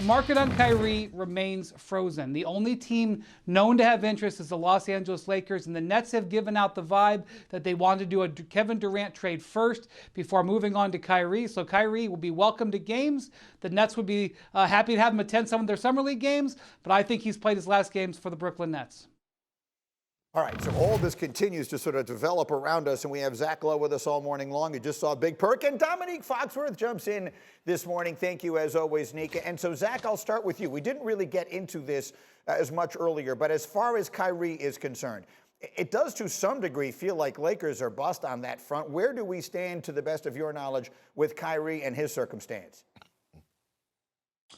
market on Kyrie remains frozen. The only team known to have interest is the Los Angeles Lakers, and the Nets have given out the vibe that they want to do a Kevin Durant trade first before moving on to Kyrie. So Kyrie will be welcome to games. The Nets would be happy to have him attend some of their Summer League games, but I think he's played his last games for the Brooklyn Nets. All right, so all this continues to sort of develop around us, and we have Zach Lowe with us all morning long. You just saw Big Perk, and Dominique Foxworth jumps in this morning. Thank you, as always, Nika. And so, Zach, I'll start with you. We didn't really get into this as much earlier, but as far as Kyrie is concerned, it does to some degree feel like Lakers are bust on that front. Where do we stand, to the best of your knowledge, with Kyrie and his circumstance?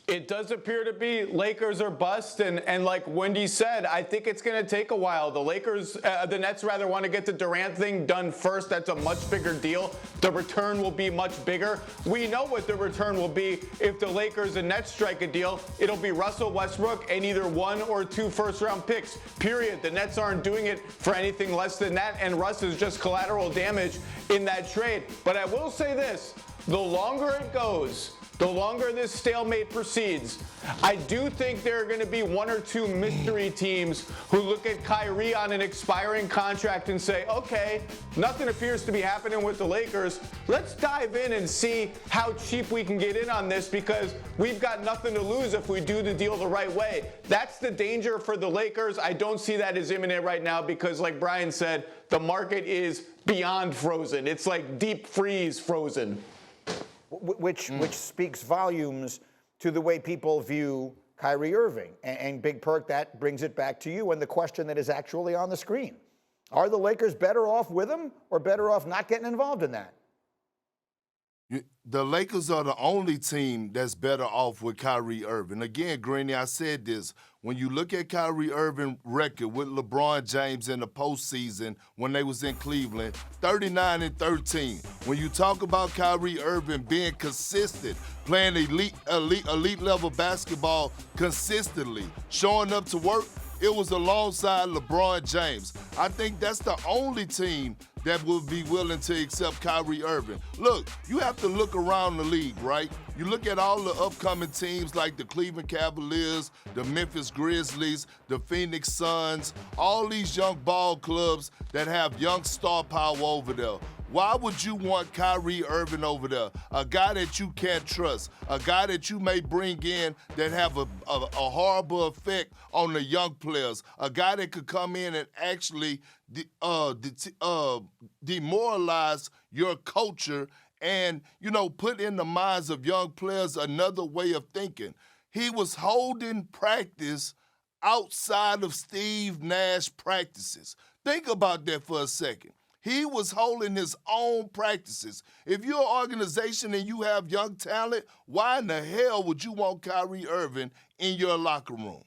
It does appear to be Lakers are bust, and like Wendy said, I think it's going to take a while. The Nets rather want to get the Durant thing done first. That's a much bigger deal. The return will be much bigger. We know what the return will be if the Lakers and Nets strike a deal. It'll be Russell Westbrook and either 1 or 2 first-round picks, period. The Nets aren't doing it for anything less than that, and Russ is just collateral damage in that trade. But I will say this, the longer it goes, the longer this stalemate proceeds, I do think there are going to be 1 or 2 mystery teams who look at Kyrie on an expiring contract and say, okay, nothing appears to be happening with the Lakers. Let's dive in and see how cheap we can get in on this, because we've got nothing to lose if we do the deal the right way. That's the danger for the Lakers. I don't see that as imminent right now because, like Brian said, the market is beyond frozen. It's like deep freeze frozen. Which speaks volumes to the way people view Kyrie Irving. And Big Perk, that brings it back to you and the question that is actually on the screen. Are the Lakers better off with him or better off not getting involved in that? The Lakers are the only team that's better off with Kyrie Irving. Again, Greeny, I said this. When you look at Kyrie Irving's record with LeBron James in the postseason when they was in Cleveland, 39-13. When you talk about Kyrie Irving being consistent, playing elite level basketball consistently, showing up to work, it was alongside LeBron James. I think that's the only team that will be willing to accept Kyrie Irving. Look, you have to look around the league, right? You look at all the upcoming teams like the Cleveland Cavaliers, the Memphis Grizzlies, the Phoenix Suns, all these young ball clubs that have young star power over there. Why would you want Kyrie Irving over there? A guy that you can't trust, a guy that you may bring in that have a horrible effect on the young players, a guy that could come in and actually demoralize your culture and, put in the minds of young players another way of thinking. He was holding practice outside of Steve Nash practices. Think about that for a second. He was holding his own practices. If you're an organization and you have young talent, why in the hell would you want Kyrie Irving in your locker room?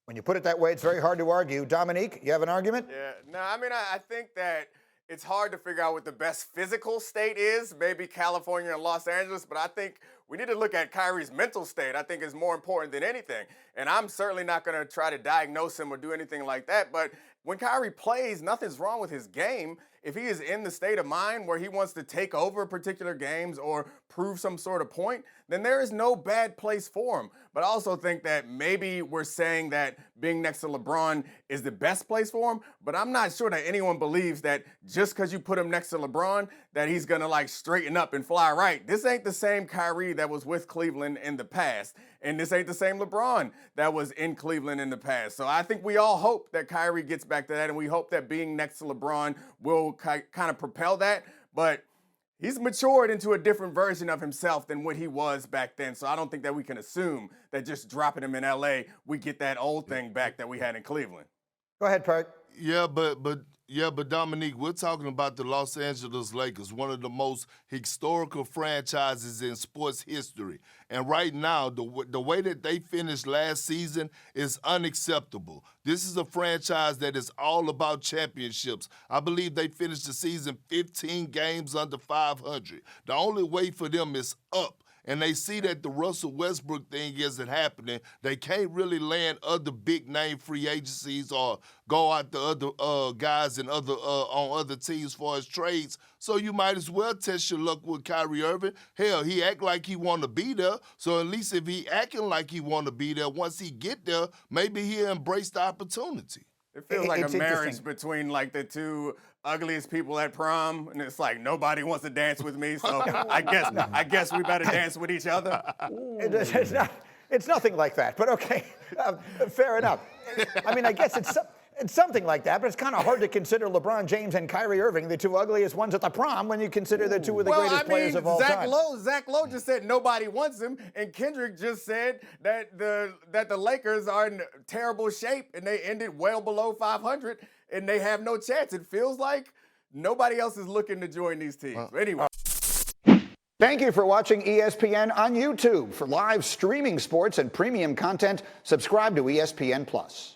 When you put it that way, it's very hard to argue. Dominique, you have an argument? Yeah, no, I think that it's hard to figure out what the best physical state is, maybe California and Los Angeles, but I think we need to look at Kyrie's mental state. I think is more important than anything. And I'm certainly not going to try to diagnose him or do anything like that, but when Kyrie plays, nothing's wrong with his game. If he is in the state of mind where he wants to take over particular games or prove some sort of point, then there is no bad place for him. But I also think that maybe we're saying that being next to LeBron is the best place for him, but I'm not sure that anyone believes that just because you put him next to LeBron that he's going to straighten up and fly right. This ain't the same Kyrie that was with Cleveland in the past, and this ain't the same LeBron that was in Cleveland in the past. So I think we all hope that Kyrie gets back to that, and we hope that being next to LeBron will kind of propel that, but he's matured into a different version of himself than what he was back then. So I don't think that we can assume that just dropping him in LA, we get that old thing back that we had in Cleveland. Go ahead, Perk. Yeah, but Dominique, we're talking about the Los Angeles Lakers, one of the most historical franchises in sports history. And right now, the way that they finished last season is unacceptable. This is a franchise that is all about championships. I believe they finished the season 15 games under 500. The only way for them is up. and they see that the Russell Westbrook thing isn't happening, they can't really land other big-name free agencies or go out to other guys and other on other teams for his trades. So you might as well test your luck with Kyrie Irving. Hell, he act like he want to be there. So at least if he acting like he want to be there, once he get there, maybe he'll embrace the opportunity. It feels like It's a marriage interesting. between like the two ugliest people at prom, and it's like nobody wants to dance with me, so I guess we better dance with each other. It's nothing like that, but okay, fair enough. I mean, I guess it's something like that, but it's kind of hard to consider LeBron James and Kyrie Irving the two ugliest ones at the prom when you consider they're two of the greatest players of all time. Zach Lowe just said nobody wants him, and Kendrick just said that the Lakers are in terrible shape and they ended well below 500 and they have no chance. It feels like nobody else is looking to join these teams. Anyway. Thank you for watching ESPN on YouTube. For live streaming sports and premium content, subscribe to ESPN+.